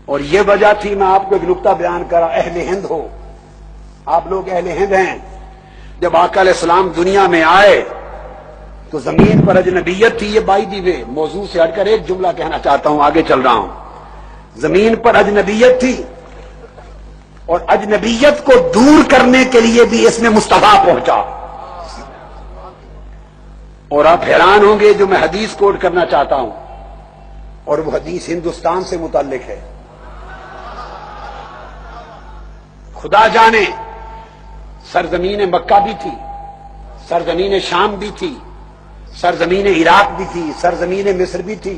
اور یہ وجہ تھی، میں آپ کو ایک نقطہ بیان کرا، اہل ہند ہو، آپ لوگ اہل ہند ہیں، جب آقا علیہ السلام دنیا میں آئے تو زمین پر اجنبیت تھی. یہ بائی دی وے موضوع سے ہٹ کر ایک جملہ کہنا چاہتا ہوں، آگے چل رہا ہوں. زمین پر اجنبیت تھی، اور اجنبیت کو دور کرنے کے لیے بھی اس میں مصطفیٰ پہنچا. اور آپ حیران ہوں گے جو میں حدیث کوٹ کرنا چاہتا ہوں، اور وہ حدیث ہندوستان سے متعلق ہے. خدا جانے سرزمین مکہ بھی تھی، سرزمین شام بھی تھی، سرزمین عراق بھی تھی، سرزمین مصر بھی تھی،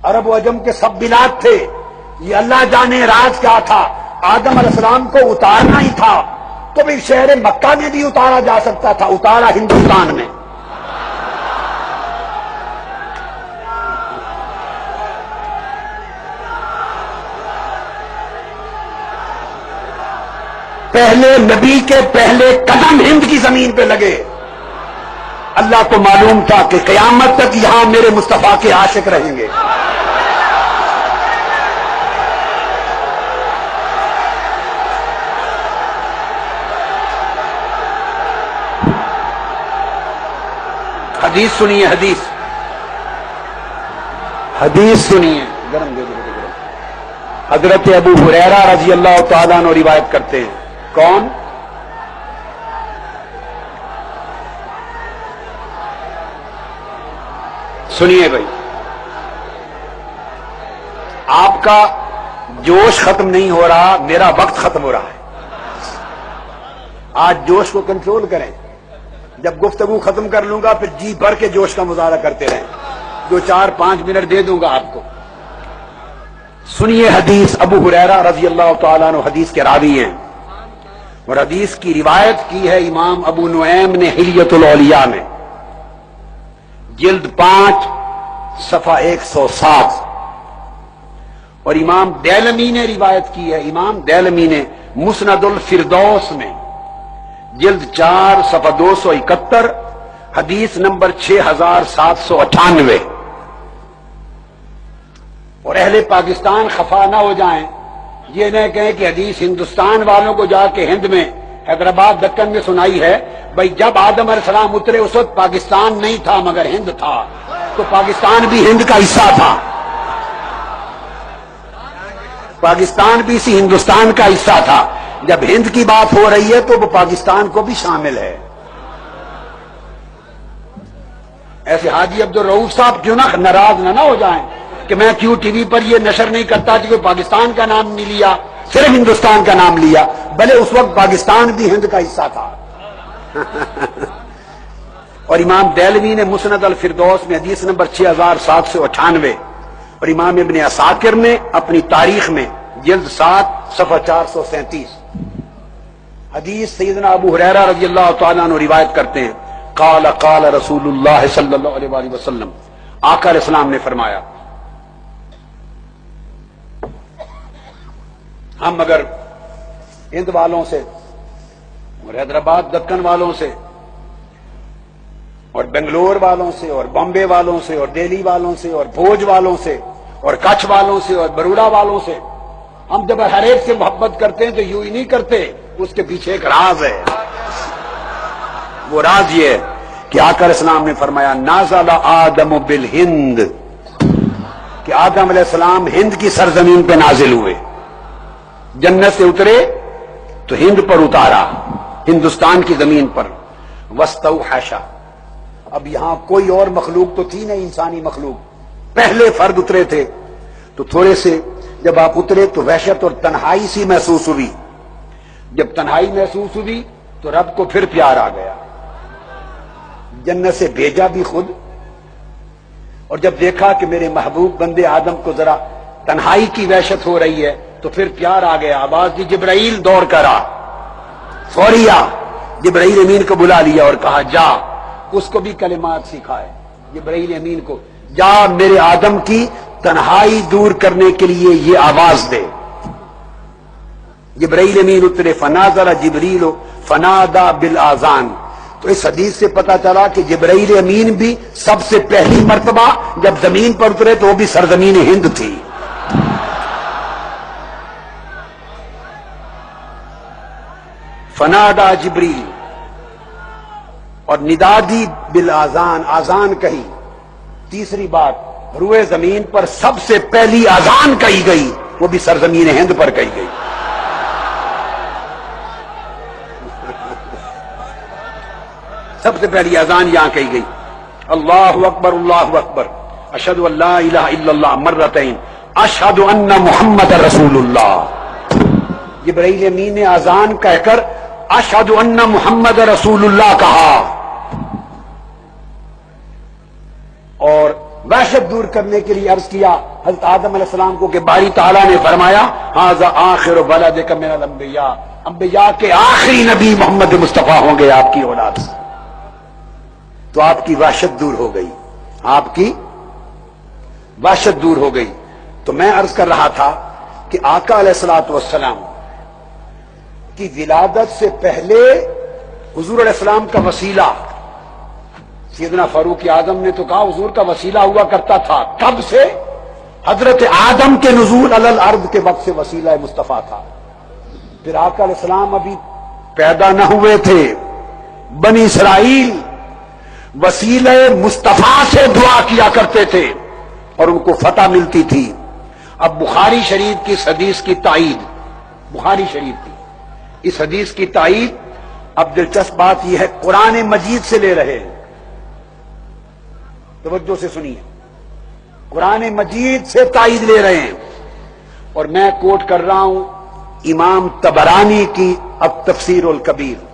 عرب و عجم کے سب بلاد تھے. یہ اللہ جانے راز کیا تھا. آدم علیہ السلام کو اتارنا ہی تھا تو بھی شہر مکہ میں بھی اتارا جا سکتا تھا، اتارا ہندوستان میں. پہلے نبی کے پہلے قدم ہند کی زمین پہ لگے. اللہ کو معلوم تھا کہ قیامت تک یہاں میرے مصطفیٰ کے عاشق رہیں گے. حدیث سنیے، حدیث سنیے، گرم دے دو گرم. حضرت ابو ہریرہ رضی اللہ تعالیٰ عنہ روایت کرتے ہیں. کون؟ سنیے بھائی، آپ کا جوش ختم نہیں ہو رہا، میرا وقت ختم ہو رہا ہے. آج جوش کو کنٹرول کریں. جب گفتگو ختم کر لوں گا پھر جی بھر کے جوش کا مظاہرہ کرتے رہیں. جو 4-5 منٹ دے دوں گا آپ کو. سنیے حدیث. ابو ہریرہ رضی اللہ تعالیٰ عنہ حدیث کے راوی ہیں، اور حدیث کی روایت کی ہے امام ابو نعیم نے حلیۃ الاولیاء میں، جلد 5 صفحہ 107. اور امام دیلمی نے روایت کی ہے، امام دیلمی نے مسند الفردوس میں جلد 4 صفحہ 271، حدیث نمبر 6798. اور اہل پاکستان خفا نہ ہو جائیں، یہ نہ کہیں کہ حدیث ہندوستان والوں کو جا کے ہند میں حیدرآباد دکن میں سنائی ہے. بھائی جب آدم علیہ السلام اترے اس وقت پاکستان نہیں تھا مگر ہند تھا، تو پاکستان بھی ہند کا حصہ تھا، پاکستان بھی اسی ہندوستان کا حصہ تھا. جب ہند کی بات ہو رہی ہے تو وہ پاکستان کو بھی شامل ہے. ایسے حاجی عبدالرؤوف صاحب کیوں ناراض نہ ہو جائیں کہ میں کیوں ٹی وی پر یہ نشر نہیں کرتا کہ پاکستان کا نام نہیں لیا، صرف ہندوستان کا نام لیا، بھلے اس وقت پاکستان بھی ہند کا حصہ تھا. اور امام دیلوی نے مسند الفردوس میں حدیث نمبر 6798، اور امام ابن عساکر نے اپنی تاریخ میں جلد 7 صفحہ 437 حدیث سیدنا ابو ہریرہ رضی اللہ تعالیٰ عنہ روایت کرتے ہیں. قال قال رسول اللہ صلی اللہ علیہ وآلہ وسلم، آقا علیہ السلام نے فرمایا. ہم اگر ہند والوں سے اور حیدرآباد دکن والوں سے اور بنگلور والوں سے اور بامبے والوں سے اور دہلی والوں سے اور بھوج والوں سے اور کچھ والوں سے اور بروڑا والوں سے ہم جب ہر ایک سے محبت کرتے ہیں تو یوں ہی نہیں کرتے، اس کے پیچھے ایک راز ہے. وہ راز یہ ہے کہ آقا علیہ السلام نے فرمایا نازل آدم بالہند، کہ آدم علیہ السلام ہند کی سرزمین پہ نازل ہوئے. جنت سے اترے تو ہند پر اتارا، ہندوستان کی زمین پر. واستوحشا، اب یہاں کوئی اور مخلوق تو تھی نہیں، انسانی مخلوق. پہلے فرد اترے تھے تو تھوڑے سے جب آپ اترے تو وحشت اور تنہائی سی محسوس ہوئی. جب تنہائی محسوس ہوئی تو رب کو پھر پیار آ گیا. جنت سے بھیجا بھی خود، اور جب دیکھا کہ میرے محبوب بندے آدم کو ذرا تنہائی کی وحشت ہو رہی ہے تو پھر پیار آ گیا. آواز دی جبرائیل، دوڑ کر آ، فوری آ. جبرائیل امین کو بلا لیا اور کہا جا. اس کو بھی کلمات سکھائے جبرائیل امین کو، جا میرے آدم کی تنہائی دور کرنے کے لیے یہ آواز دے. جبرائیل امین اترے، فنازل جبریل فنادا بالآذان. تو اس حدیث سے پتا چلا کہ جبرائیل امین بھی سب سے پہلی مرتبہ جب زمین پر اترے تو وہ بھی سرزمین ہند تھی. فنادا جبریل، اور ندا دی بالآذان، آذان کہی۔ تیسری بات، روئے زمین پر سب سے پہلی آذان کہی گئی، وہ بھی سرزمین ہند پر کہی گئی۔ سب سے پہلی اذان یہاں کہی گئی، اللہ اکبر اللہ اکبر، اشہد ان لا الہ الا اللہ مرتین، اشہد ان محمد رسول اللہ۔ جبرائیل امین نے اذان کہہ کر اشہد ان محمد رسول اللہ کہا، اور وحشت دور کرنے کے لیے عرض کیا حضرت آدم علیہ السلام کو کہ باری تعالیٰ نے فرمایا ھذا آخر ولدک من الانبیاء، انبیاء کے آخری نبی محمد مصطفیٰ ہوں گے آپ کی اولاد سے۔ تو آپ کی وحشت دور ہو گئی، آپ کی وحشت دور ہو گئی۔ تو میں عرض کر رہا تھا کہ آقا علیہ الصلوۃ والسلام کی ولادت سے پہلے حضور علیہ السلام کا وسیلہ، سیدنا فاروق اعظم نے تو کہا حضور کا وسیلہ ہوا کرتا تھا، کب سے؟ حضرت آدم کے نزول علی الارض کے وقت سے وسیلہ مصطفیٰ تھا۔ پھر آقا علیہ السلام ابھی پیدا نہ ہوئے تھے، بنی اسرائیل وسیلہ مصطفیٰ سے دعا کیا کرتے تھے اور ان کو فتح ملتی تھی۔ اب بخاری شریف کی اس حدیث کی تائید، بخاری شریف کی اس حدیث کی تائید، اب دلچسپ بات یہ ہے قرآن مجید سے لے رہے ہیں، توجہ سے سنیے، قرآن مجید سے تائید لے رہے ہیں، اور میں کوٹ کر رہا ہوں امام طبرانی کی التفسیر الکبیر،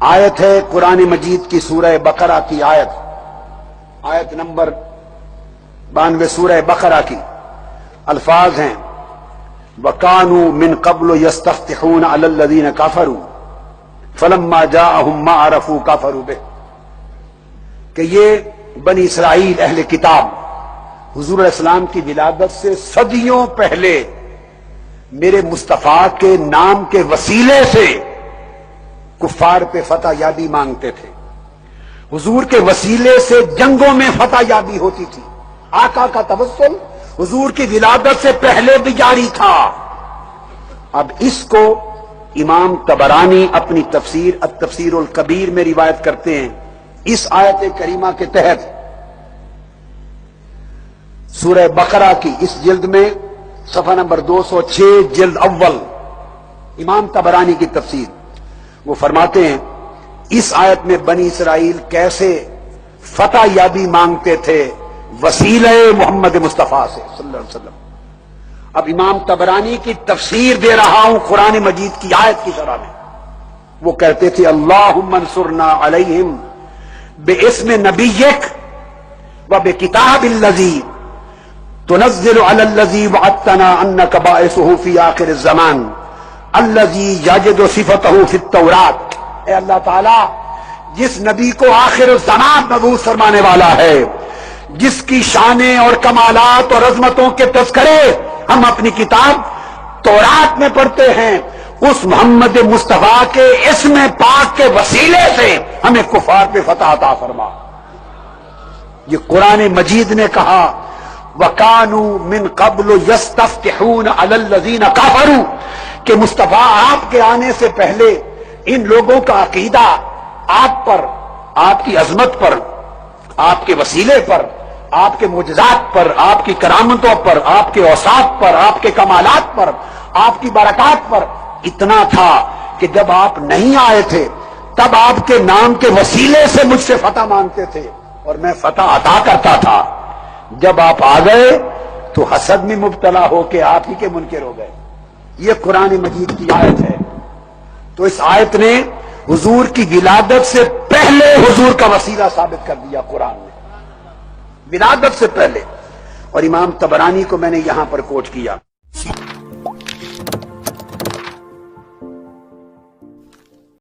آیت ہے قرآن مجید کی سورہ بقرہ کی آیت نمبر 92 سورہ بقرہ کی، الفاظ ہیں وَكَانُوا مِن قَبْلُ يَسْتَفْتِحُونَ عَلَى الَّذِينَ كَفَرُوا فَلَمَّا جَاءَهُم مَّا عَرَفُوا كَفَرُوا بِهِ، کہ یہ بنی اسرائیل اہل کتاب حضور علیہ السلام کی ولادت سے صدیوں پہلے میرے مصطفیٰ کے نام کے وسیلے سے کفار پہ فتح یابی مانگتے تھے، حضور کے وسیلے سے جنگوں میں فتح یابی ہوتی تھی۔ آقا کا توسل حضور کی ولادت سے پہلے بھی جاری تھا۔ اب اس کو امام طبرانی اپنی تفسیر التفسیر الکبیر میں روایت کرتے ہیں، اس آیت کریمہ کے تحت سورہ بقرہ کی اس جلد میں صفحہ نمبر 206 جلد اول، امام طبرانی کی تفسیر، وہ فرماتے ہیں اس آیت میں بنی اسرائیل کیسے فتح یابی مانگتے تھے وسیلہ محمد مصطفیٰ سے صلی اللہ علیہ وسلم۔ اب امام طبرانی کی تفسیر دے رہا ہوں قرآن مجید کی آیت کی شرح میں، وہ کہتے تھے اللہم انصرنا علیہم باسم نبیک وبکتاب الذی تنزل علی الذی وعدتنا انک باعثہ فی آخر الزمان الذی یجد صفتہ فی التوراۃ، اے اللہ تعالی جس نبی کو آخر الزمان مبعوث فرمانے والا ہے، جس کی شانیں اور کمالات اور عظمتوں کے تذکرے ہم اپنی کتاب تورات میں پڑھتے ہیں، اس محمد مصطفیٰ کے اسم پاک کے وسیلے سے ہمیں کفار پہ فتح عطا فرما۔ یہ قرآن مجید نے کہا وَكَانُوا مِن قَبْلُ يَسْتَفْتِحُونَ عَلَى الَّذِينَ كَفَرُوا، کہ مصطفیٰ آپ کے آنے سے پہلے ان لوگوں کا عقیدہ آپ پر، آپ کی عظمت پر، آپ کے وسیلے پر، آپ کے معجزات پر، آپ کی کرامتوں پر، آپ کے اوصاف پر، آپ کے کمالات پر، آپ کی برکات پر اتنا تھا کہ جب آپ نہیں آئے تھے تب آپ کے نام کے وسیلے سے مجھ سے فتح مانگتے تھے اور میں فتح عطا کرتا تھا، جب آپ آ گئے تو حسد میں مبتلا ہو کے آپ ہی کے منکر ہو گئے۔ یہ قرآن مجید کی آیت ہے۔ تو اس آیت نے حضور کی ولادت سے پہلے حضور کا وسیلہ ثابت کر دیا قرآن نے، ولادت سے پہلے، اور امام طبرانی کو میں نے یہاں پر کوٹ کیا۔